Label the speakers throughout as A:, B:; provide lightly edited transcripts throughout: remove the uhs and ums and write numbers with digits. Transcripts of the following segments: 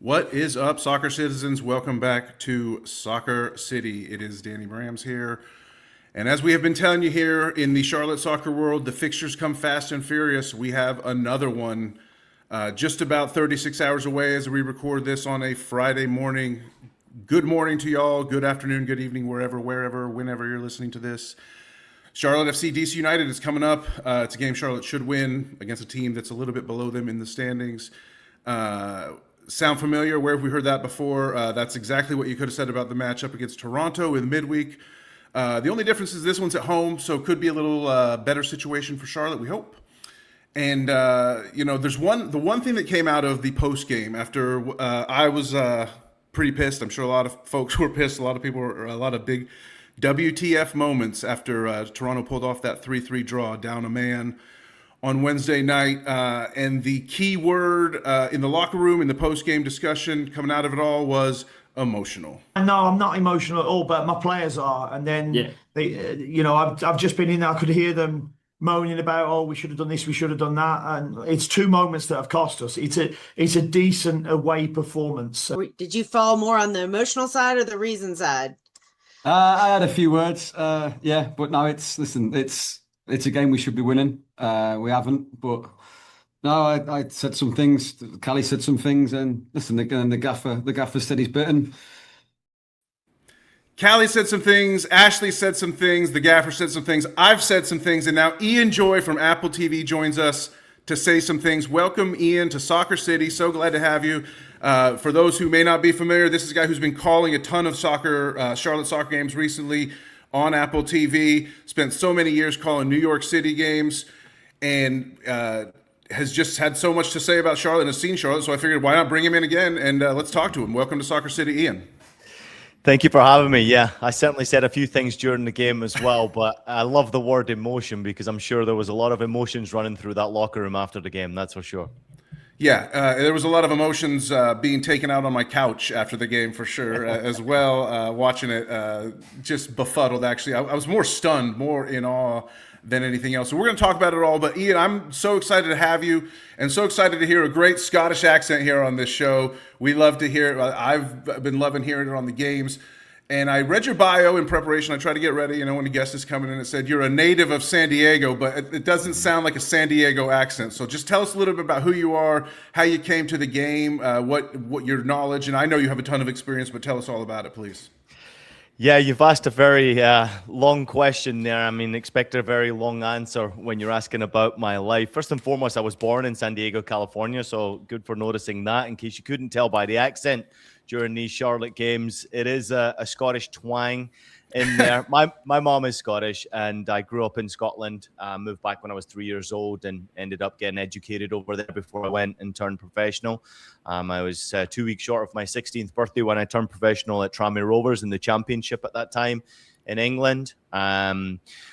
A: What is up, soccer citizens? Welcome back to Soccer City. It is Danny Brams here. And as we have been telling you here in the Charlotte soccer world, the fixtures come fast and furious. We have another one just about 36 hours away as we record this on a Friday morning. Good morning to y'all. Good afternoon, good evening, wherever, whenever you're listening to this. Charlotte FC DC United is coming up. It's a game Charlotte should win against a team that's a little bit below them in the standings. Sound familiar? Where have we heard that before? That's exactly what you could have said about the matchup against Toronto in midweek. The only difference is this one's at home, so it could be a little better situation for Charlotte, we hope. And, there's the one thing that came out of the post game after I was pretty pissed. I'm sure a lot of folks were pissed. A lot of people were, a lot of big WTF moments after Toronto pulled off that 3-3 draw down a man on Wednesday night. And the key word in the locker room, in the post-game discussion coming out of it all was emotional.
B: No, I'm not emotional at all, but my players are. And then, I've just been in there. I could hear them moaning about, oh, we should have done this, we should have done that. And it's two moments that have cost us. It's a decent away performance.
C: Did you fall more on the emotional side or the reason side?
D: I had a few words, but no, it's a game we should be winning. We haven't, but no, I said some things. Callie said some things, and listen, the gaffer said he's bitten.
A: Callie said some things. Ashley said some things. The gaffer said some things. I've said some things, and now Ian Joy from Apple TV joins us to say some things. Welcome, Ian, to Soccer City. So glad to have you. For those who may not be familiar, this is a guy who's been calling a ton of Charlotte soccer games recently on Apple TV. Spent so many years calling New York City games, and has just had so much to say about Charlotte and has seen Charlotte. So I figured, why not bring him in again and let's talk to him. Welcome to Soccer City, Ian.
E: Thank you for having me. Yeah, I certainly said a few things during the game as well, but I love the word emotion because I'm sure there was a lot of emotions running through that locker room after the game, that's for sure.
A: Yeah, there was a lot of emotions being taken out on my couch after the game for sure as well. Watching it, just befuddled, actually. I was more stunned, more in awe than anything else. So we're going to talk about it all. But Ian, I'm so excited to have you and so excited to hear a great Scottish accent here on this show. We love to hear it. I've been loving hearing it on the games. And I read your bio in preparation. I tried to get ready, when the guest is coming in, it said you're a native of San Diego, but it doesn't sound like a San Diego accent. So just tell us a little bit about who you are, how you came to the game, what your knowledge, and I know you have a ton of experience, but tell us all about it, please.
E: Yeah, you've asked a very long question there. I mean, expect a very long answer when you're asking about my life. First and foremost, I was born in San Diego, California, so good for noticing that. In case you couldn't tell by the accent during these Charlotte games, it is a Scottish twang in there. My mom is Scottish, and I grew up in Scotland. Moved back when I was 3 years old and ended up getting educated over there before I went and turned professional. I was 2 weeks short of my 16th birthday when I turned professional at Tranmere Rovers in the Championship at that time in England. I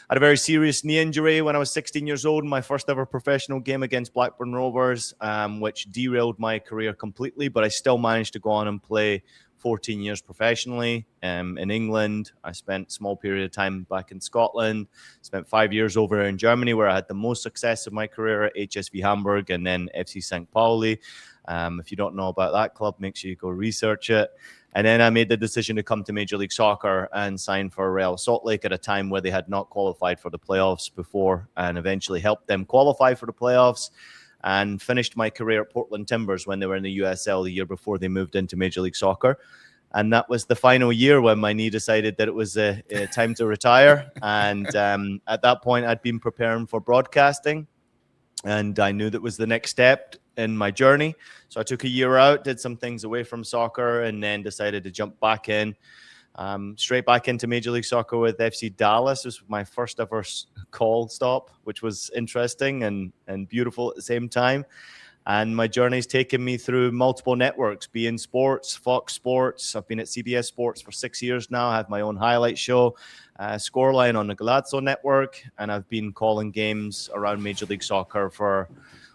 E: had a very serious knee injury when I was 16 years old in my first ever professional game against Blackburn Rovers, which derailed my career completely, but I still managed to go on and play 14 years professionally in England. I spent a small period of time back in Scotland, spent 5 years over in Germany where I had the most success of my career at HSV Hamburg and then FC St. Pauli. If you don't know about that club, make sure you go research it. And then I made the decision to come to Major League Soccer and sign for Real Salt Lake at a time where they had not qualified for the playoffs before, and eventually helped them qualify for the playoffs, and finished my career at Portland Timbers when they were in the USL the year before they moved into Major League Soccer. And that was the final year when my knee decided that it was time to retire. And at that point, I'd been preparing for broadcasting, and I knew that was the next step in my journey. So I took a year out, did some things away from soccer, and then decided to jump back in, straight back into Major League Soccer with FC Dallas. It was my first ever call stop, which was interesting and beautiful at the same time. And my journey's taken me through multiple networks, beIN Sports, Fox Sports. I've been at CBS Sports for 6 years now. I have my own highlight show, Scoreline on the Galazzo network, and I've been calling games around Major League Soccer for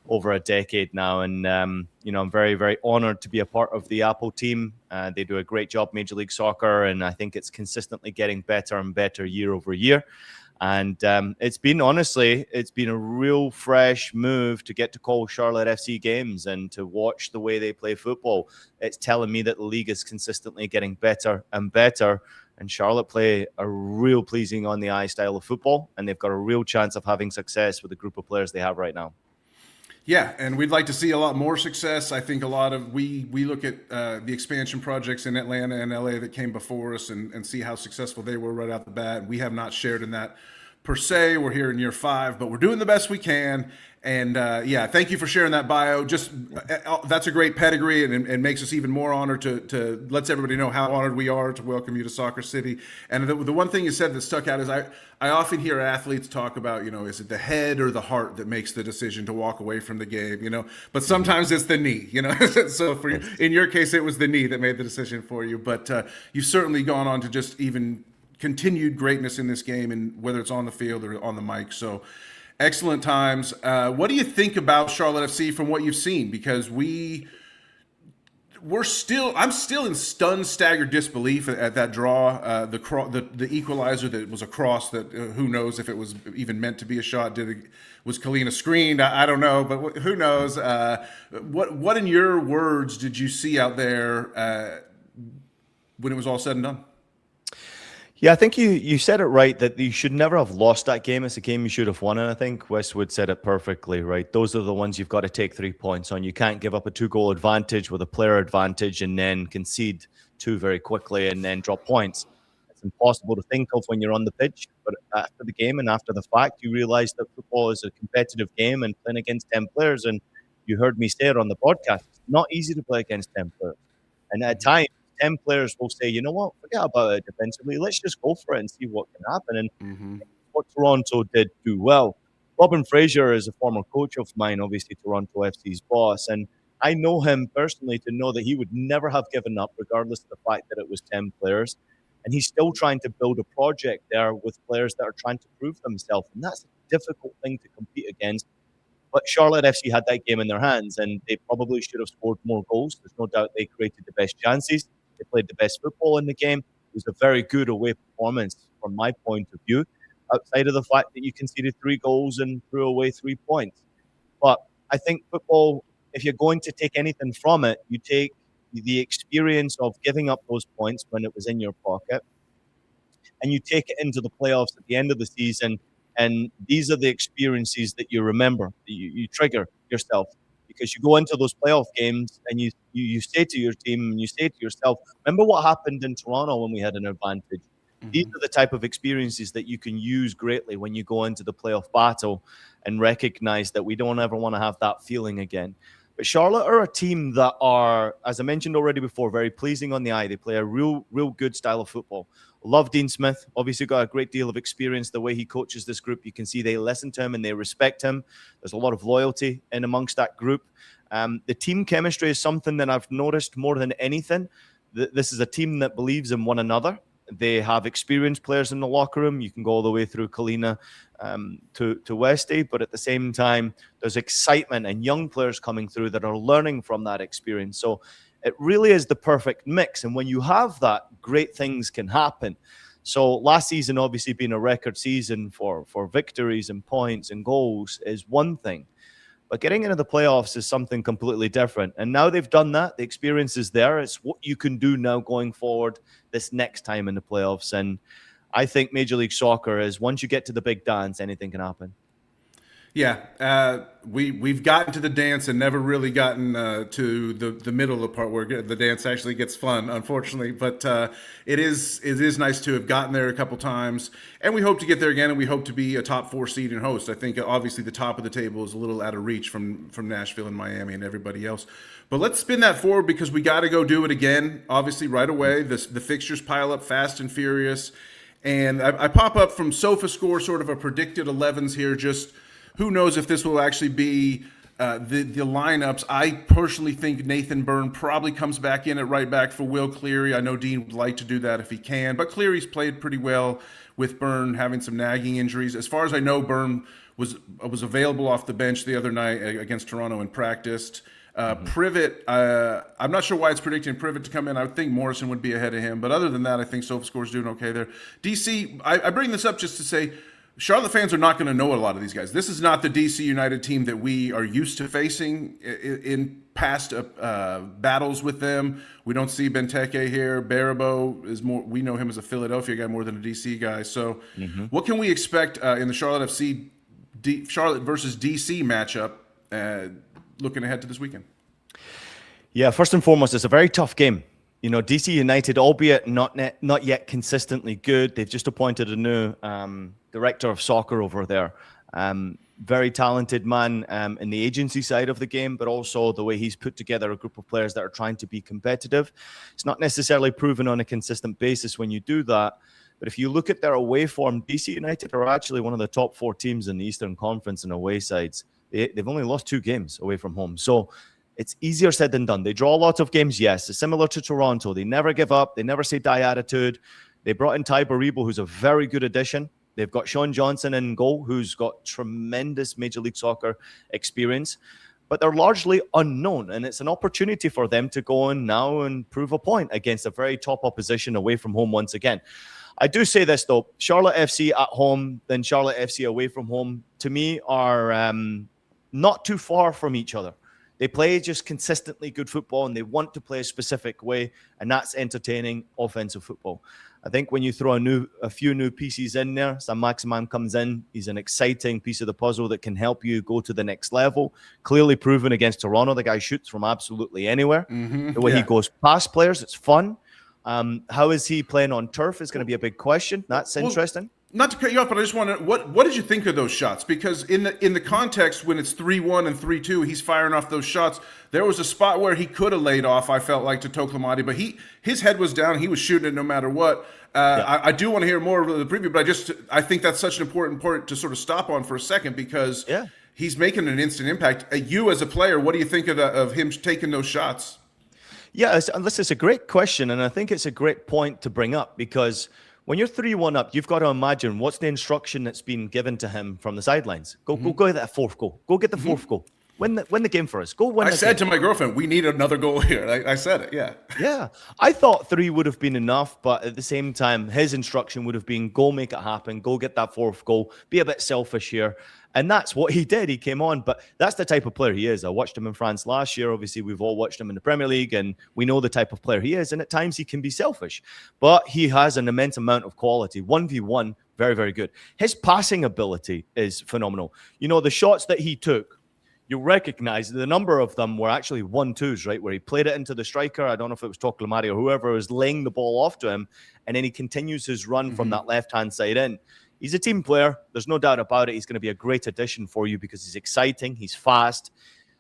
E: over a decade now. And, I'm very, very honored to be a part of the Apple team. They do a great job, Major League Soccer, and I think it's consistently getting better and better year over year. And it's been a real fresh move to get to call Charlotte FC games and to watch the way they play football. It's telling me that the league is consistently getting better and better. And Charlotte play a real pleasing on the eye style of football, and they've got a real chance of having success with the group of players they have right now.
A: Yeah, and we'd like to see a lot more success. I think a lot of we look at the expansion projects in Atlanta and LA that came before us and see how successful they were right out the bat. We have not shared in that per se. We're here in year 5, but we're doing the best we can. And yeah, thank you for sharing that bio. Just that's a great pedigree, and makes us even more honored to lets everybody know how honored we are to welcome you to Soccer City. And the one thing you said that stuck out is I often hear athletes talk about, is it the head or the heart that makes the decision to walk away from the game, but sometimes it's the knee, So in your case, it was the knee that made the decision for you. But you've certainly gone on to just even continued greatness in this game, and whether it's on the field or on the mic. So excellent times. What do you think about Charlotte FC from what you've seen? Because I'm still in stunned, staggered disbelief at that draw. The equalizer that was a cross that who knows if it was even meant to be a shot? Was Kalina screened? I don't know, but who knows? What in your words did you see out there when it was all said and done?
E: Yeah, I think you said it right, that you should never have lost that game. It's a game you should have won. And I think Westwood said it perfectly, right? Those are the ones you've got to take 3 points on. You can't give up a 2-goal advantage with a player advantage and then concede 2 very quickly and then drop points. It's impossible to think of when you're on the pitch. But after the game and after the fact, you realize that football is a competitive game and playing against 10 players. And you heard me say it on the broadcast. It's not easy to play against 10 players. And at times, 10 players will say, you know what, forget about it defensively. Let's just go for it and see what can happen. And what Toronto did do well. Robin Fraser is a former coach of mine, obviously Toronto FC's boss. And I know him personally to know that he would never have given up, regardless of the fact that it was 10 players. And he's still trying to build a project there with players that are trying to prove themselves. And that's a difficult thing to compete against. But Charlotte FC had that game in their hands, and they probably should have scored more goals. There's no doubt they created the best chances. They played the best football in the game. It was a very good away performance from my point of view, outside of the fact that you conceded 3 goals and threw away 3 points. But I think football, if you're going to take anything from it, you take the experience of giving up those points when it was in your pocket, and you take it into the playoffs at the end of the season. And these are the experiences that you remember, that you trigger yourself. Because you go into those playoff games and you say to your team and you say to yourself, remember what happened in Toronto when we had an advantage? These are the type of experiences that you can use greatly when you go into the playoff battle and recognize that we don't ever want to have that feeling again. But Charlotte are a team that are, as I mentioned already before, very pleasing on the eye. They play a real good style of football. Love Dean Smith. Obviously got a great deal of experience. The way he coaches this group, you can see they listen to him and they respect him. There's a lot of loyalty in amongst that group. The team chemistry is something that I've noticed more than anything. This is a team that believes in one another. They have experienced players in the locker room. You can go all the way through Kalina to Westy, but at the same time, there's excitement and young players coming through that are learning from that experience. So it really is the perfect mix. And when you have that, great things can happen. So last season, obviously being a record season for victories and points and goals is one thing. But getting into the playoffs is something completely different. And now they've done that. The experience is there. It's what you can do now going forward this next time in the playoffs. And I think Major League Soccer is, once you get to the big dance, anything can happen.
A: Yeah, we've gotten to the dance and never really gotten to the middle of the part where the dance actually gets fun, unfortunately. But it is nice to have gotten there a couple times, and we hope to get there again. And we hope to be a top 4 seed and host. I think obviously the top of the table is a little out of reach from Nashville and Miami and everybody else. But let's spin that forward, because we got to go do it again. Obviously, right away, the fixtures pile up fast and furious, and I pop up from SofaScore, sort of a predicted 11s here. Just who knows if this will actually be the lineups. I personally think Nathan Byrne probably comes back in at right back for Will Cleary. I know Dean would like to do that if he can, but Cleary's played pretty well with Byrne having some nagging injuries. As far as I know, Byrne was available off the bench the other night against Toronto and practiced. Privet, I'm not sure why it's predicting Privet to come in. I would think Morrison would be ahead of him, but other than that, I think SofaScore's doing okay there. DC, I bring this up just to say, Charlotte fans are not going to know a lot of these guys. This is not the DC United team that we are used to facing in past battles with them. We don't see Benteke here. Barabo is more. We know him as a Philadelphia guy more than a DC guy. So, what can we expect in the Charlotte Charlotte versus DC matchup? Looking ahead to this weekend.
E: Yeah, first and foremost, it's a very tough game. You know, DC United, albeit not yet consistently good, they've just appointed a new director of soccer over there. Very talented man in the agency side of the game, but also the way he's put together a group of players that are trying to be competitive. It's not necessarily proven on a consistent basis when you do that. But if you look at their away form, DC United are actually one of the top 4 teams in the Eastern Conference in away sides. They've only lost 2 games away from home. So it's easier said than done. They draw lots of games, yes. It's similar to Toronto. They never give up. They never say die attitude. They brought in Ty Baribo, who's a very good addition. They've got Sean Johnson in goal, who's got tremendous Major League Soccer experience. But they're largely unknown, and it's an opportunity for them to go in now and prove a point against a very top opposition away from home once again. I do say this, though. Charlotte FC at home, then Charlotte FC away from home, to me, are not too far from each other. They play just consistently good football, and they want to play a specific way, and that's entertaining offensive football. I think when you throw a few new pieces in there, Saint-Maximin comes in. He's an exciting piece of the puzzle that can help you go to the next level. Clearly proven against Toronto. The guy shoots from absolutely anywhere. The way he goes past players, it's fun. How is he playing on turf is going to be a big question. That's interesting.
A: Not to cut you off, but I just want to. What did you think of those shots? Because in the context when it's 3-1 and 3-2, he's firing off those shots. There was a spot where he could have laid off. I felt like to Toklamati, but his head was down. He was shooting it no matter what. I do want to hear more of the preview, but I think that's such an important part to sort of stop on for a second because he's making an instant impact. You as a player, what do you think of him taking those shots?
E: Yeah, this is a great question, and I think it's a great point to bring up because when you're 3-1 up, you've got to imagine what's the instruction that's been given to him from the sidelines. Go get that 4th goal. Go get the 4th goal. Win the game for us. Go win. I
A: said to my girlfriend, we need another goal here. I said it. Yeah.
E: Yeah. I thought 3 would have been enough, but at the same time, his instruction would have been go make it happen. Go get that 4th goal. Be a bit selfish here. And that's what he did. He came on, but that's the type of player he is. I watched him in France last year. Obviously, we've all watched him in the Premier League, and we know the type of player he is. And at times, he can be selfish, but he has an immense amount of quality. 1v1, very, very good. His passing ability is phenomenal. You know, the shots that he took, you recognize the number of them were actually 1-2s, right? Where he played it into the striker. I don't know if it was Toklamari or whoever was laying the ball off to him. And then he continues his run from that left-hand side in. He's a team player. There's no doubt about it. He's going to be a great addition for you because he's exciting. He's fast.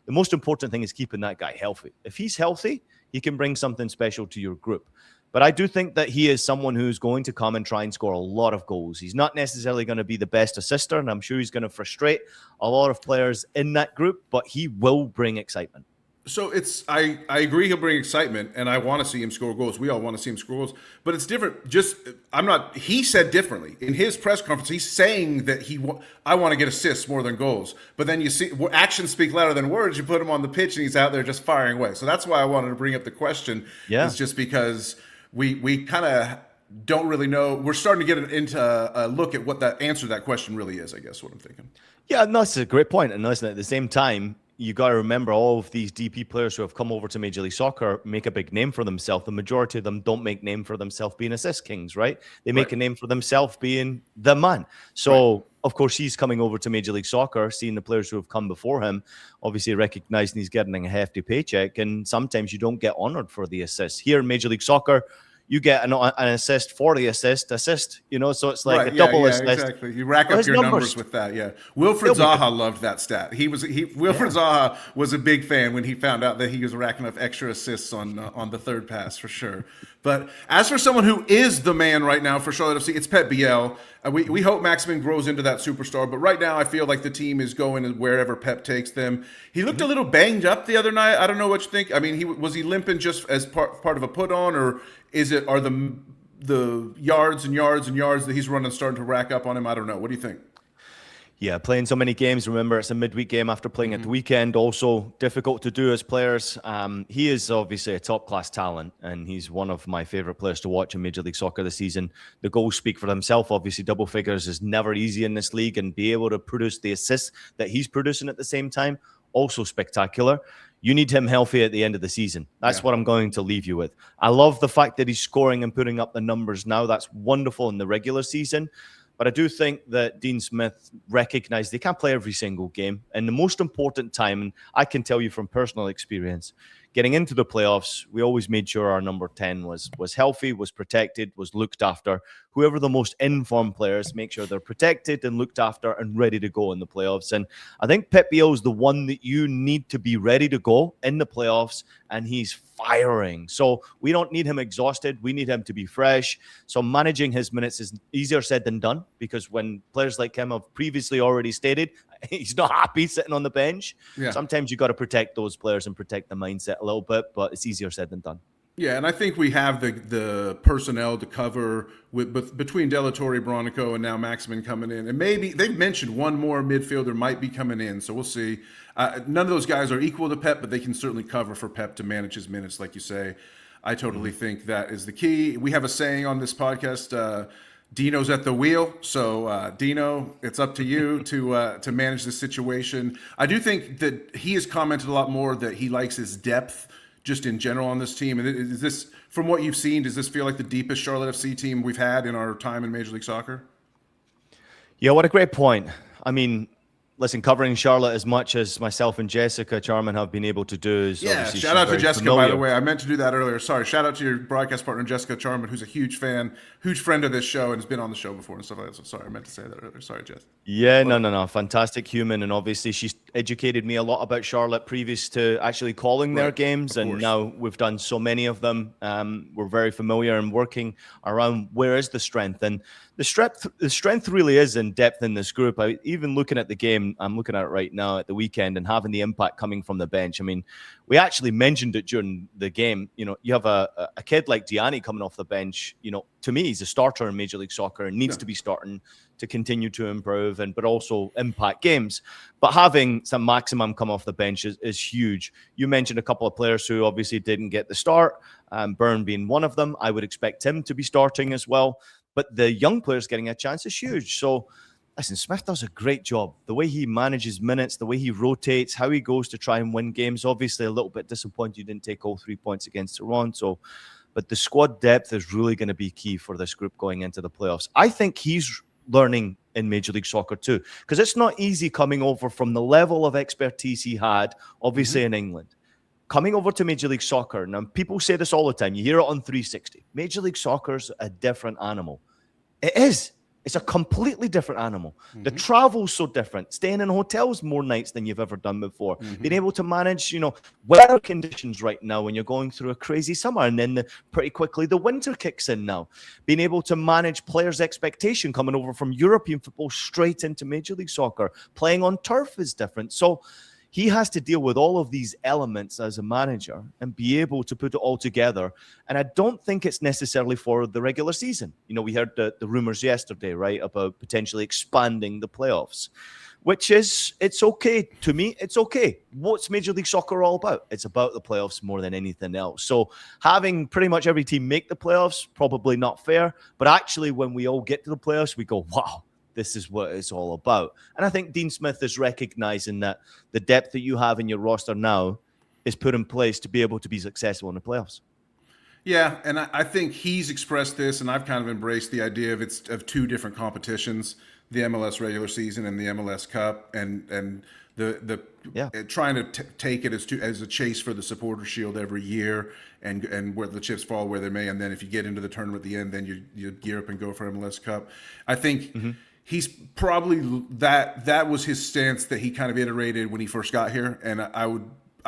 E: The most important thing is keeping that guy healthy. If he's healthy, he can bring something special to your group. But I do think that he is someone who's going to come and try and score a lot of goals. He's not necessarily going to be the best assister, and I'm sure he's going to frustrate a lot of players in that group, but he will bring excitement.
A: So I agree he'll bring excitement, and I want to see him score goals. We all want to see him score goals, but it's different. He said differently. In his press conference, he's saying that I want to get assists more than goals. But then you see, actions speak louder than words. You put him on the pitch, and he's out there just firing away. So that's why I wanted to bring up the question. Yeah. It's just because we kind of don't really know. We're starting to get into a look at what that answer to that question really is, I guess, what I'm thinking.
E: Yeah, no, that's a great point. And listen, at the same time, you got to remember all of these DP players who have come over to Major League Soccer make a big name for themselves. The majority of them don't make name for themselves being assist kings, right? They make a name for themselves being the man. So, of course, he's coming over to Major League Soccer, seeing the players who have come before him, obviously recognizing he's getting a hefty paycheck. And sometimes you don't get honored for the assists. Here in Major League Soccer, you get an assist for the assist, you know, so it's like a double assist.
A: Exactly. You rack up your numbers with that, yeah. Wilfred Zaha loved that stat. Wilfred Zaha was a big fan when he found out that he was racking up extra assists on the third pass, for sure. But as for someone who is the man right now for Charlotte FC, it's Pep Biel. We hope Maximin grows into that superstar, but right now I feel like the team is going wherever Pep takes them. He looked a little banged up the other night. I don't know what you think. I mean, was he limping just as part of a put on, or are the yards and yards and yards that he's running starting to rack up on him? I don't know. What do you think?
E: Yeah, playing so many games. Remember, it's a midweek game after playing at the weekend. Also difficult to do as players. He is obviously a top-class talent, and he's one of my favorite players to watch in Major League Soccer this season. The goals speak for themselves. Obviously, double figures is never easy in this league, and be able to produce the assists that he's producing at the same time, also spectacular. You need him healthy at the end of the season. That's what I'm going to leave you with. I love the fact that he's scoring and putting up the numbers now. That's wonderful in the regular season. But I do think that Dean Smith recognized they can't play every single game. And the most important time, and I can tell you from personal experience, getting into the playoffs, we always made sure our number 10 was healthy, was protected, was looked after. Whoever the most informed players, make sure they're protected and looked after and ready to go in the playoffs. And I think Pep Biel is the one that you need to be ready to go in the playoffs, and he's firing. So we don't need him exhausted. We need him to be fresh. So managing his minutes is easier said than done, because when players like him have previously already stated, he's not happy sitting on the bench. Yeah. Sometimes you got to protect those players and protect the mindset a little bit, but it's easier said than done.
A: Yeah, and I think we have the personnel to cover between De La Torre, Bronico, and now Maximin coming in. And maybe they've mentioned one more midfielder might be coming in, so we'll see. None of those guys are equal to Pep, but they can certainly cover for Pep to manage his minutes, like you say. I totally think that is the key. We have a saying on this podcast, Dino's at the wheel. So, Dino, it's up to you to manage this situation. I do think that he has commented a lot more that he likes his depth just in general on this team. And is this, from what you've seen, does this feel like the deepest Charlotte FC team we've had in our time in Major League Soccer?
E: Yeah, what a great point. I mean, listen, covering Charlotte as much as myself and Jessica Charman have been able to do is
A: shout out to Jessica, by the way. I meant to do that earlier. Sorry. Shout out to your broadcast partner, Jessica Charman, who's a huge fan, huge friend of this show, and has been on the show before and stuff like that. So sorry, I meant to say that earlier. Sorry, Jess.
E: Yeah, no. Fantastic human. And obviously she's educated me a lot about Charlotte previous to actually calling their games. And now we've done so many of them. We're very familiar and working around where is the strength. And the strength really is in depth in this group. Even looking at the game, I'm looking at it right now at the weekend and having the impact coming from the bench. I mean, we actually mentioned it during the game. You know, you have a kid like Danny coming off the bench. You know, to me, he's a starter in Major League Soccer and needs to be starting to continue to improve but also impact games. But having some Maximum come off the bench is huge. You mentioned a couple of players who obviously didn't get the start, Byrne being one of them. I would expect him to be starting as well. But the young players getting a chance is huge. So, listen, Smith does a great job. The way he manages minutes, the way he rotates, how he goes to try and win games. Obviously, a little bit disappointed you didn't take all 3 points against Toronto. But the squad depth is really going to be key for this group going into the playoffs. I think he's learning in Major League Soccer too, because it's not easy coming over from the level of expertise he had, obviously, in England. Coming over to Major League Soccer, now people say this all the time, you hear it on 360, Major League Soccer's a different animal. It is. It's a completely different animal. The travel's so different. Staying in hotels more nights than you've ever done before. Being able to manage, weather conditions right now when you're going through a crazy summer, and then pretty quickly the winter kicks in now. Being able to manage players' expectation coming over from European football straight into Major League Soccer. Playing on turf is different. So he has to deal with all of these elements as a manager and be able to put it all together. And I don't think it's necessarily for the regular season. We heard the rumors yesterday, right, about potentially expanding the playoffs, which is, it's okay. To me, it's okay. What's Major League Soccer all about? It's about the playoffs more than anything else. So having pretty much every team make the playoffs, probably not fair. But actually, when we all get to the playoffs, we go, wow, this is what it's all about. And I think Dean Smith is recognizing that the depth that you have in your roster now is put in place to be able to be successful in the playoffs. Yeah, and I think he's expressed this, and I've kind of embraced the idea of two different competitions, the MLS regular season and the MLS Cup, and the trying to take it as a chase for the Supporter Shield every year, and where the chips fall where they may, and then if you get into the tournament at the end, then you gear up and go for MLS Cup. I think he's probably that was his stance that he kind of iterated when he first got here, and I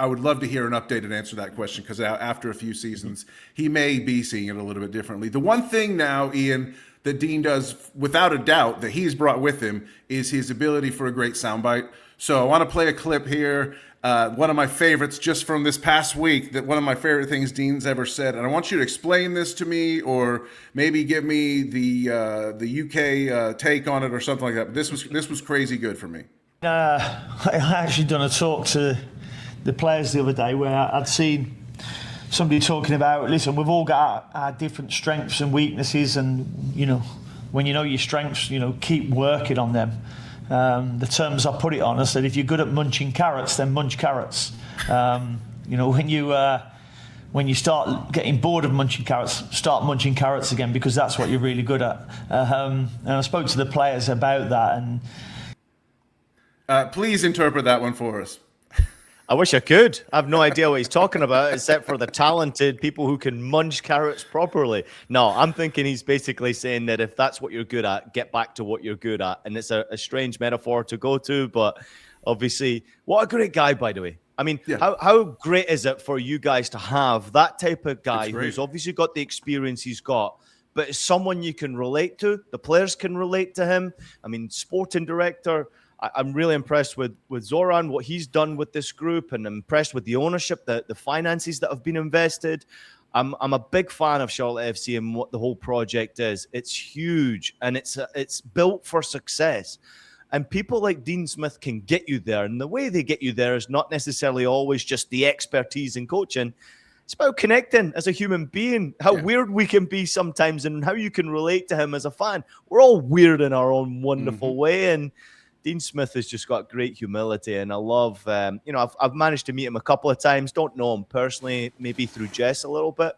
E: would love to hear an updated answer to that question, because after a few seasons, he may be seeing it a little bit differently. The one thing now, Ian, that Dean does without a doubt that he's brought with him is his ability for a great soundbite. So I want to play a clip here.
A: one of my favorites just from this past week, that one of my favorite things Dean's ever said. And I want you to explain this to me, or maybe give me the UK take on it or something like that. But this was crazy good for me.
B: I actually done a talk to the players the other day where I'd seen somebody talking about, listen, we've all got our different strengths and weaknesses, and when you know your strengths, keep working on them. The terms I put it on, I said, if you're good at munching carrots, then munch carrots. When you start getting bored of munching carrots, start munching carrots again, because that's what you're really good at. And I spoke to the players about that. And
A: please interpret that one for us.
E: I wish I could. I have no idea what he's talking about, except for the talented people who can munch carrots properly. No, I'm thinking he's basically saying that if that's what you're good at, get back to what you're good at. And it's a strange metaphor to go to, but obviously, what a great guy, by the way. I mean, how great is it for you guys to have that type of guy who's obviously got the experience he's got, but it's someone you can relate to. The players can relate to him. I mean, sporting director. I'm really impressed with Zoran, what he's done with this group, and impressed with the ownership, the finances that have been invested. I'm a big fan of Charlotte FC and what the whole project is. It's huge, and it's built for success. And people like Dean Smith can get you there. And the way they get you there is not necessarily always just the expertise in coaching. It's about connecting as a human being, how weird we can be sometimes, and how you can relate to him as a fan. We're all weird in our own wonderful way, and Dean Smith has just got great humility, and I love, I've managed to meet him a couple of times. Don't know him personally, maybe through Jess a little bit,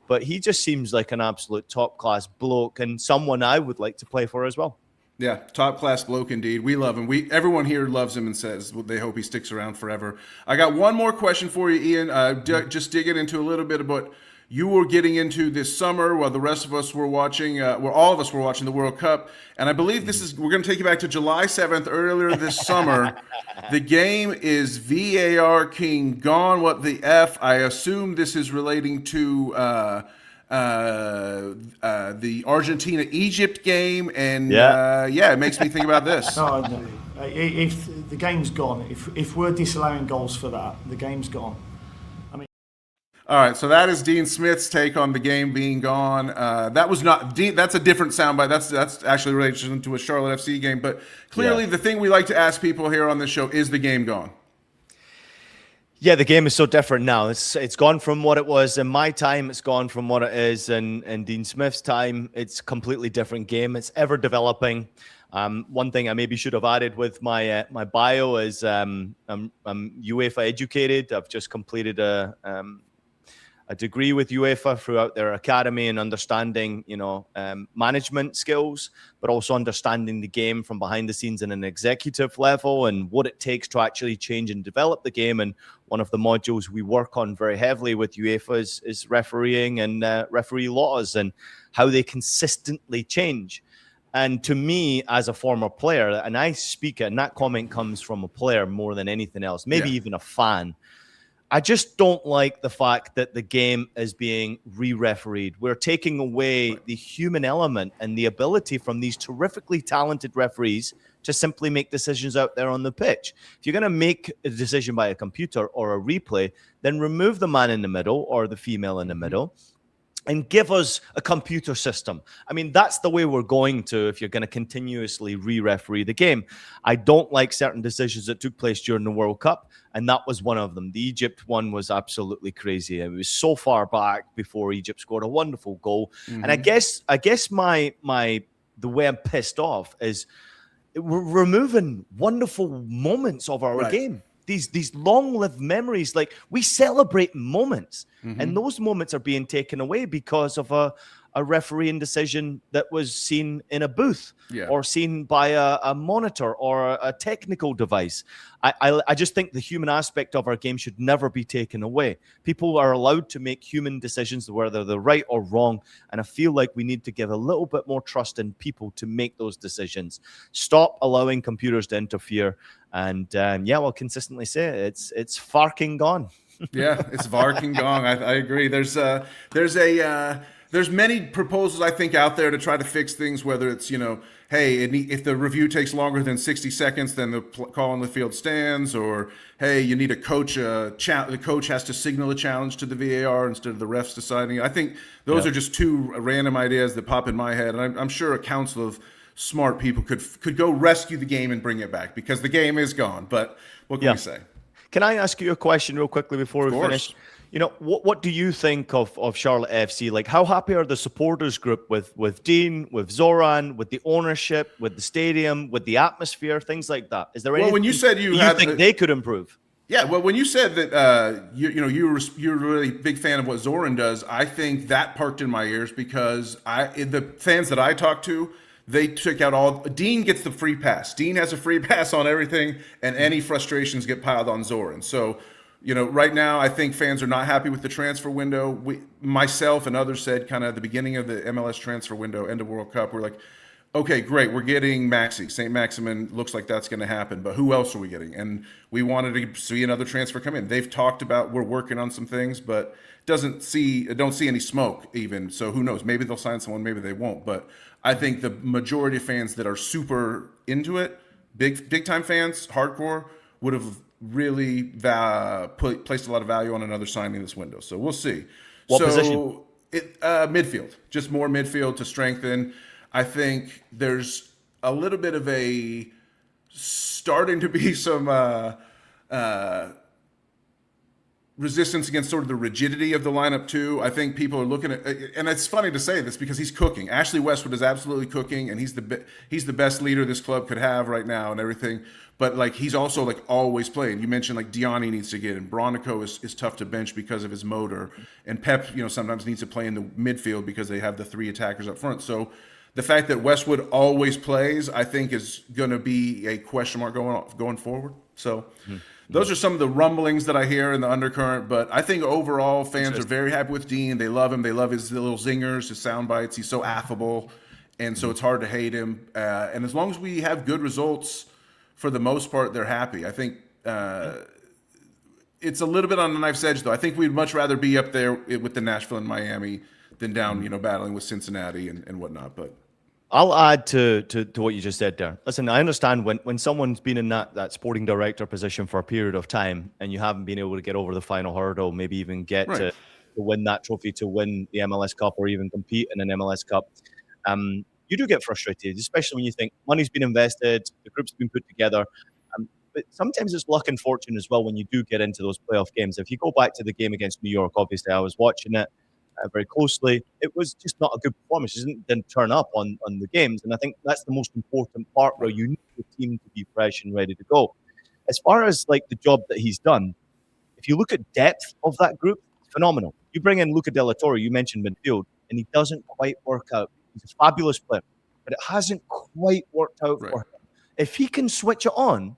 E: but he just seems like an absolute top-class bloke and someone I would like to play for as well.
A: Yeah, top-class bloke indeed. We love him. Everyone here loves him and says they hope he sticks around forever. I got one more question for you, Ian. Just digging into a little bit about you were getting into this summer while the rest of us were watching, all of us were watching the World Cup. And I believe we're going to take you back to July 7th, earlier this summer. The game is VAR King gone. What the F? I assume this is relating to the Argentina-Egypt game. And it makes me think about this.
B: No. If the game's gone, if we're disallowing goals for that, the game's gone.
A: All right, so that is Dean Smith's take on the game being gone. That was not Dean. That's a different soundbite. That's actually related to a Charlotte FC game. But clearly, the thing we like to ask people here on this show is the game gone.
E: Yeah, the game is so different now. It's gone from what it was in my time. It's gone from what it is in Dean Smith's time. It's a completely different game. It's ever developing. One thing I maybe should have added with my bio is I'm UEFA educated. I've just completed a degree with UEFA throughout their academy, and understanding, management skills, but also understanding the game from behind the scenes in an executive level and what it takes to actually change and develop the game. And one of the modules we work on very heavily with UEFA is refereeing and referee laws and how they consistently change. And to me, as a former player, and I speak, and that comment comes from a player more than anything else, maybe even a fan, I just don't like the fact that the game is being re-refereed. We're taking away the human element and the ability from these terrifically talented referees to simply make decisions out there on the pitch. If you're going to make a decision by a computer or a replay, then remove the man in the middle or the female in the middle and give us a computer system. I mean, that's the way we're going to if you're going to continuously re-referee the game. I don't like certain decisions that took place during the World Cup, and that was one of them. The Egypt one was absolutely crazy. It was so far back before Egypt scored a wonderful goal. And I guess the way I'm pissed off is we're removing wonderful moments of our game. These long-lived memories, like we celebrate moments, and those moments are being taken away because of a refereeing decision that was seen in a booth or seen by a monitor or a technical device. I just think the human aspect of our game should never be taken away. People are allowed to make human decisions, whether they're right or wrong, and I feel like we need to give a little bit more trust in people to make those decisions. Stop allowing computers to interfere. And we'll consistently say it's farking gone.
A: It's farking gone. I agree. There's a there's many proposals I think out there to try to fix things. Whether it's hey, if the review takes longer than 60 seconds, then the call on the field stands, or hey, you need a coach. The coach has to signal a challenge to the VAR instead of the refs deciding it. I think those are just two random ideas that pop in my head, and I'm sure a council of smart people could go rescue the game and bring it back, because the game is gone. But what can we say?
E: Can I ask you a question real quickly before we finish? What do you think of Charlotte FC? Like, how happy are the supporters group with Dean, with Zoran, with the ownership, with the stadium, with the atmosphere, things like that? Is there anything
A: when you said you
E: think they could improve?
A: Yeah, well, when you said that you're a really big fan of what Zoran does, I think that perked in my ears, because the fans that I talked to, they took out Dean gets the free pass. Dean has a free pass on everything, and any frustrations get piled on Zoran. So, right now, I think fans are not happy with the transfer window. Myself and others said kind of at the beginning of the MLS transfer window, end of World Cup, we're like, okay, great, we're getting Maxi. St. Maximin looks like that's going to happen, but who else are we getting? And we wanted to see another transfer come in. They've talked about we're working on some things, but don't see any smoke even. So who knows? Maybe they'll sign someone, maybe they won't. But I think the majority of fans that are super into it, big time fans, hardcore, would have really placed a lot of value on another signing this window. So we'll see.
E: What position?
A: Midfield, just more midfield to strengthen. I think there's a little bit of starting to be some resistance against sort of the rigidity of the lineup too. I think people are looking at, and it's funny to say this because he's cooking. Ashley Westwood is absolutely cooking, and he's the best leader this club could have right now and everything. But he's also always playing. You mentioned Diani needs to get in. Bronico is tough to bench because of his motor, and Pep sometimes needs to play in the midfield because they have the three attackers up front. So the fact that Westwood always plays, I think, is going to be a question mark going forward. So those are some of the rumblings that I hear in the undercurrent. But I think overall fans are very happy with Dean. They love him. They love his little zingers, his sound bites. He's so affable, and so it's hard to hate him. And as long as we have good results, for the most part, they're happy. I think it's a little bit on the knife's edge, though. I think we'd much rather be up there with the Nashville and Miami than down, battling with Cincinnati and whatnot. But
E: I'll add to what you just said there. Listen, I understand when someone's been in that sporting director position for a period of time and you haven't been able to get over the final hurdle, maybe even get to win that trophy, to win the MLS Cup, or even compete in an MLS Cup. You do get frustrated, especially when you think money's been invested, the group's been put together. But sometimes it's luck and fortune as well when you do get into those playoff games. If you go back to the game against New York, obviously I was watching it very closely. It was just not a good performance. It didn't turn up on the games. And I think that's the most important part, where you need the team to be fresh and ready to go. As far as the job that he's done, if you look at depth of that group, it's phenomenal. You bring in Luca Della Torre, you mentioned midfield, and he doesn't quite work out. He's a fabulous player, but it hasn't quite worked out for him. If he can switch it on,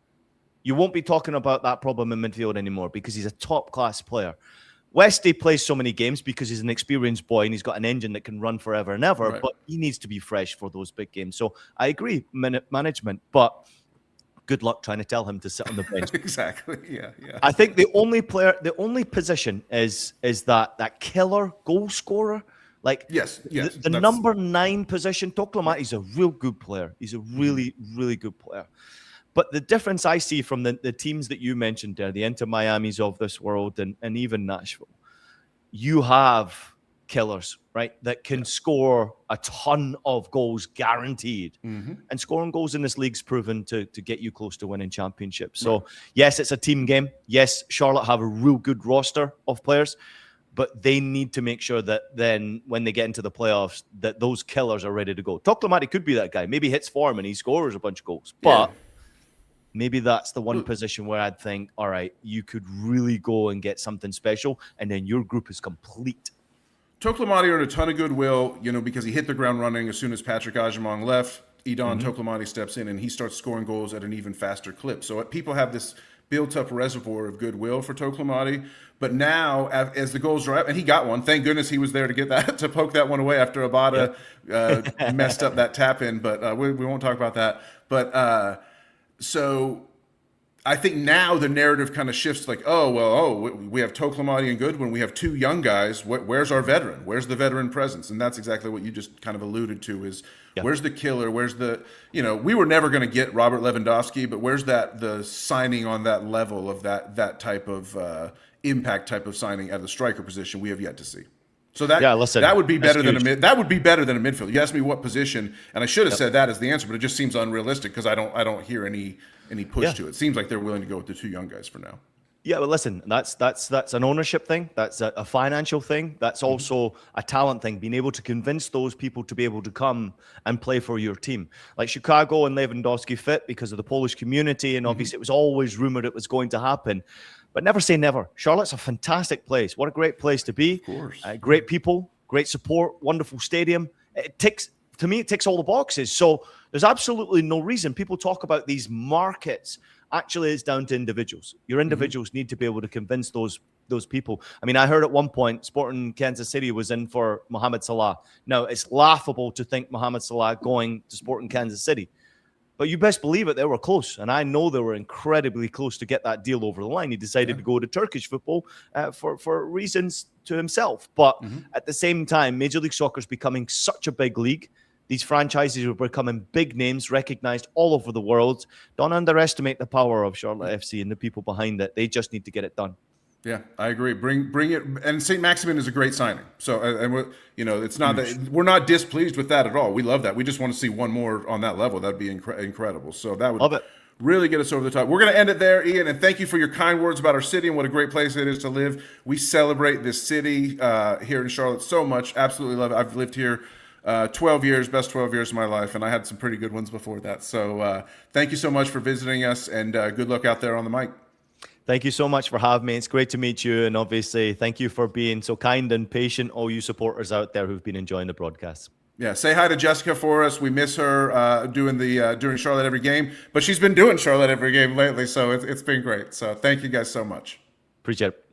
E: you won't be talking about that problem in midfield anymore, because he's a top-class player. Westy plays so many games because he's an experienced boy and he's got an engine that can run forever and ever, but he needs to be fresh for those big games. So I agree, management, but good luck trying to tell him to sit on the bench.
A: Exactly, yeah.
E: I think the only position is that killer goal scorer.
A: Yes.
E: The number 9 position. Toklamati's a real good player. He's a really, really good player. But the difference I see from the teams that you mentioned there, the Inter Miamis of this world, and even Nashville, you have killers, right, that can score a ton of goals guaranteed. And scoring goals in this league's proven to get you close to winning championships. So, yes, it's a team game. Yes, Charlotte have a real good roster of players, but they need to make sure that then when they get into the playoffs, that those killers are ready to go. Toklamati could be that guy. Maybe hits form and he scores a bunch of goals. But maybe that's the one position where I'd think, all right, you could really go and get something special, and then your group is complete.
A: Toklamati earned a ton of goodwill, because he hit the ground running as soon as Patrick Ajamong left. Idon Toklamati steps in, and he starts scoring goals at an even faster clip. So people have this built-up reservoir of goodwill for Toklamati. But now, as the goals dry up, and he got one. Thank goodness he was there to get that, to poke that one away after Abada messed up that tap-in. But we won't talk about that. But so I think now the narrative kind of shifts like, we have Toklamati and Goodwin. We have two young guys. Where's our veteran? Where's the veteran presence? And that's exactly what you just kind of alluded to is where's the killer? Where's the, we were never going to get Robert Lewandowski, but where's the signing on that level of that type of impact type of signing at the striker position we have yet to see. So that would be better than that would be better than a midfield. You asked me what position, and I should have said that as the answer, but it just seems unrealistic because I don't hear any push to it. It seems like they're willing to go with the two young guys for now.
E: Yeah, but listen, that's an ownership thing. That's a financial thing. That's also a talent thing. Being able to convince those people to be able to come and play for your team. Like Chicago and Lewandowski fit because of the Polish community, and obviously it was always rumored it was going to happen. But never say never. Charlotte's a fantastic place. What a great place to be.
A: Of course.
E: Great people, great support, wonderful stadium. It ticks all the boxes. So there's absolutely no reason. People talk about these markets. Actually, it's down to individuals. Your individuals need to be able to convince those people. I mean, I heard at one point Sporting Kansas City was in for Mohamed Salah. Now, it's laughable to think Mohamed Salah going to Sporting Kansas City. But you best believe it, they were close. And I know they were incredibly close to get that deal over the line. He decided to go to Turkish football for reasons to himself. But at the same time, Major League Soccer is becoming such a big league. These franchises are becoming big names, recognized all over the world. Don't underestimate the power of Charlotte FC and the people behind it. They just need to get it done.
A: Yeah, I agree. Bring it, and St. Maximin is a great signing. So, and it's not that we're not displeased with that at all. We love that. We just want to see one more on that level. That'd be incredible. So that would really get us over the top. We're going to end it there, Ian. And thank you for your kind words about our city and what a great place it is to live. We celebrate this city here in Charlotte so much. Absolutely love it. I've lived here 12 years, best 12 years of my life, and I had some pretty good ones before that. So thank you so much for visiting us, and good luck out there on the mic.
E: Thank you so much for having me. It's great to meet you. And obviously, thank you for being so kind and patient, all you supporters out there who've been enjoying the broadcast.
A: Yeah, say hi to Jessica for us. We miss her doing Charlotte Every Game, but she's been doing Charlotte Every Game lately, so it's been great. So thank you guys so much.
E: Appreciate it.